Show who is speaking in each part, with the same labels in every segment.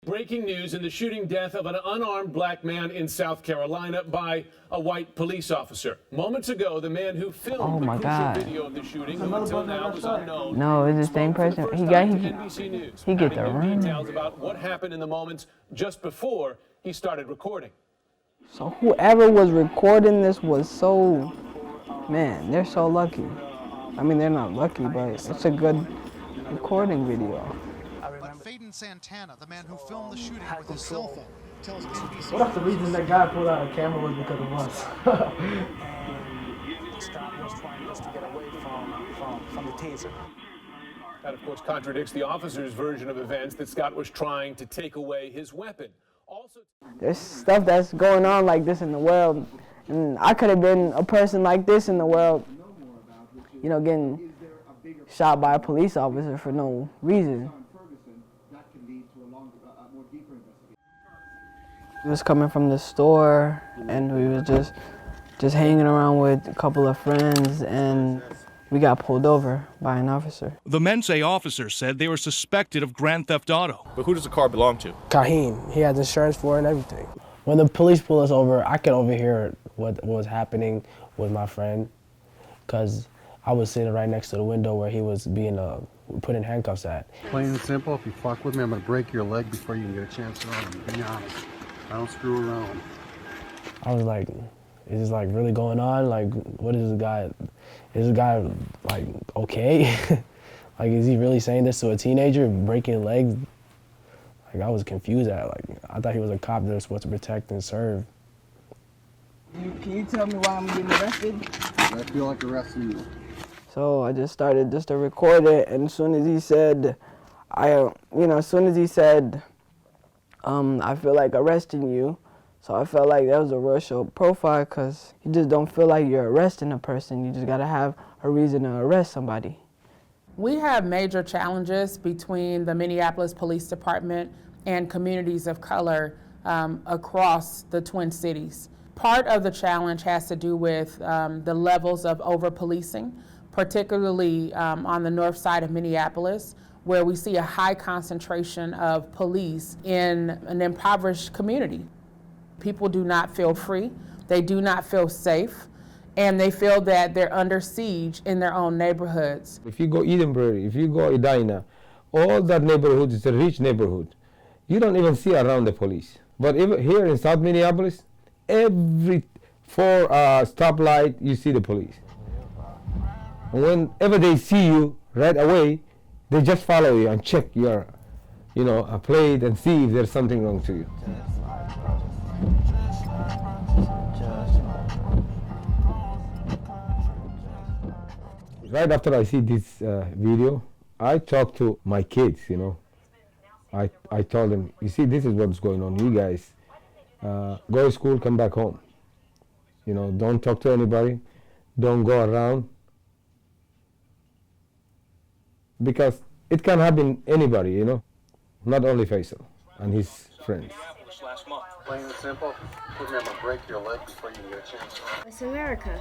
Speaker 1: Breaking news in the shooting death of an unarmed black man in South Carolina by a white police officer. Moments ago, the man who filmed the crucial video of the shooting, who until now was unknown,
Speaker 2: no, it's the same person. He get the run.
Speaker 1: Details about what happened in the moments just before he started recording.
Speaker 2: So whoever was recording this was so, man, they're so lucky. I mean, they're not lucky, but it's a good recording video.
Speaker 3: Santana, the man who filmed the shooting with his cell phone, tells NBC.
Speaker 4: What if the reason that guy pulled out a camera was because of us?
Speaker 5: Scott was trying just to get away from the taser.
Speaker 1: That, of course, contradicts the officer's version of events that Scott was trying to take away his weapon. Also,
Speaker 2: there's stuff that's going on like this in the world, and I could have been a person like this in the world, you know, getting shot by a police officer for no reason. We was coming from the store, and we was just hanging around with a couple of friends, and we got pulled over by an officer.
Speaker 6: The Mensa officer said they were suspected of grand theft auto.
Speaker 7: But who does the car belong to?
Speaker 4: Kahim. He has insurance for it and everything. When the police pulled us over, I could overhear what was happening with my friend, because I was sitting right next to the window where he was being put in handcuffs at.
Speaker 8: Plain and simple, if you fuck with me, I'm gonna break your leg before you can get a chance to run. Be honest. I don't screw around.
Speaker 4: I was like, is this like really going on? Like, what is this guy? Is this guy like okay? Like, is he really saying this to a teenager, breaking legs? Like, I was confused at it. Like, I thought he was a cop that was supposed to protect and serve.
Speaker 2: Can you tell me why I'm getting arrested?
Speaker 8: I feel like arresting you.
Speaker 2: So I just started to record it, and as soon as he said, I feel like arresting you. So I felt like that was a racial profile, because you just don't feel like you're arresting a person. You just gotta have a reason to arrest somebody.
Speaker 9: We have major challenges between the Minneapolis Police Department and communities of color across the Twin Cities. Part of the challenge has to do with the levels of over-policing, particularly on the north side of Minneapolis, where we see a high concentration of police in an impoverished community. People do not feel free, they do not feel safe, and they feel that they're under siege in their own neighborhoods.
Speaker 10: If you go Edinburgh, if you go Edina, all that neighborhood is a rich neighborhood. You don't even see around the police. But even here in South Minneapolis, every 4 stoplight you see the police. And whenever they see you right away, they just follow you and check your, a plate and see if there's something wrong to you. Right after I see this video, I talk to my kids, I told them, you see, this is what's going on. You guys go to school, come back home. Don't talk to anybody, don't go around. Because it can happen anybody, not only Faysal and his friends.
Speaker 8: Plain and simple, I'm gonna break your leg before you get a chance to run.
Speaker 11: It's America.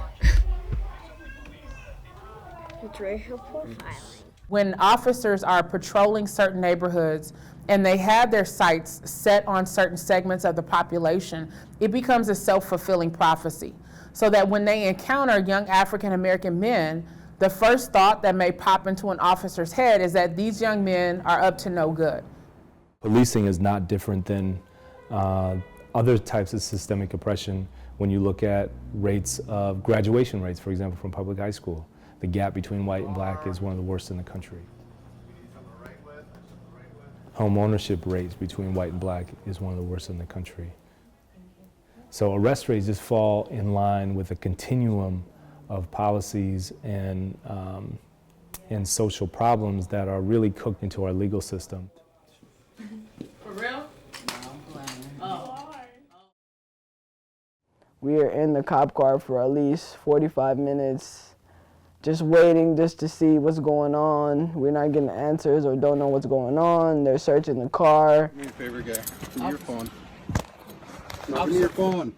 Speaker 11: It's racial profiling.
Speaker 9: When officers are patrolling certain neighborhoods and they have their sights set on certain segments of the population, it becomes a self-fulfilling prophecy. So that when they encounter young African American men, the first thought that may pop into an officer's head is that these young men are up to no good.
Speaker 12: Policing is not different than other types of systemic oppression. When you look at rates of graduation rates, for example, from public high school, the gap between white and black is one of the worst in the country. Home ownership rates between white and black is one of the worst in the country. So arrest rates just fall in line with a continuum of policies and social problems that are really cooked into our legal system.
Speaker 9: For real?
Speaker 2: We are in the cop car for at least 45 minutes, just waiting just to see what's going on. We're not getting answers or don't know what's going on. They're searching the car.
Speaker 8: Do me a favor, guy. Give me your phone. Give me your phone.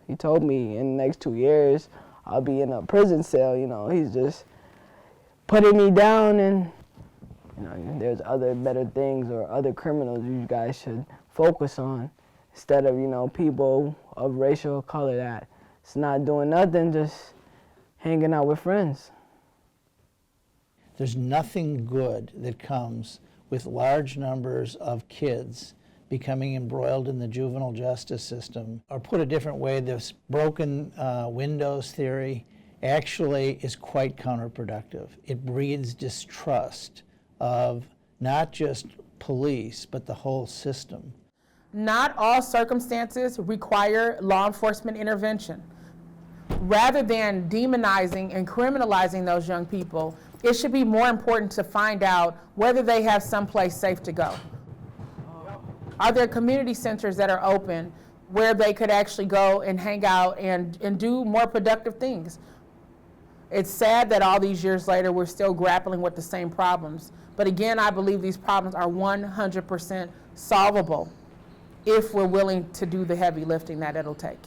Speaker 2: He told me in the next 2 years, I'll be in a prison cell, He's just putting me down, and You know, there's other better things or other criminals you guys should focus on instead of, you know, people of racial color that's not doing nothing, just hanging out with friends.
Speaker 7: There's nothing good that comes with large numbers of kids becoming embroiled in the juvenile justice system. Or put a different way, this broken windows theory actually is quite counterproductive. It breeds distrust of not just police, but the whole system.
Speaker 9: Not all circumstances require law enforcement intervention. Rather than demonizing and criminalizing those young people, it should be more important to find out whether they have someplace safe to go. Are there community centers that are open where they could actually go and hang out and do more productive things? It's sad that all these years later we're still grappling with the same problems. But again, I believe these problems are 100% solvable if we're willing to do the heavy lifting that it'll take.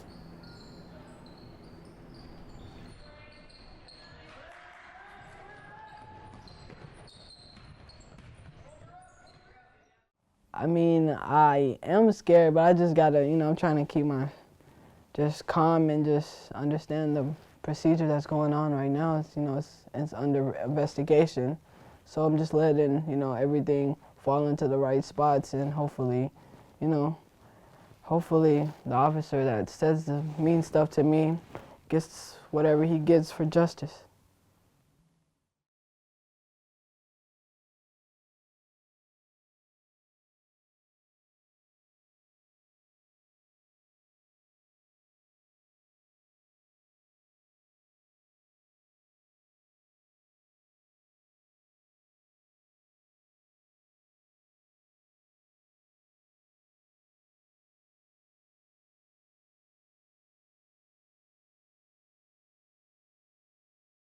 Speaker 2: I mean, I am scared, but I just gotta, you know, I'm trying to keep my, just calm and just understand the procedure that's going on right now. It's, you know, it's under investigation. So I'm just letting, you know, everything fall into the right spots, and hopefully, you know, hopefully the officer that says the mean stuff to me gets whatever he gets for justice.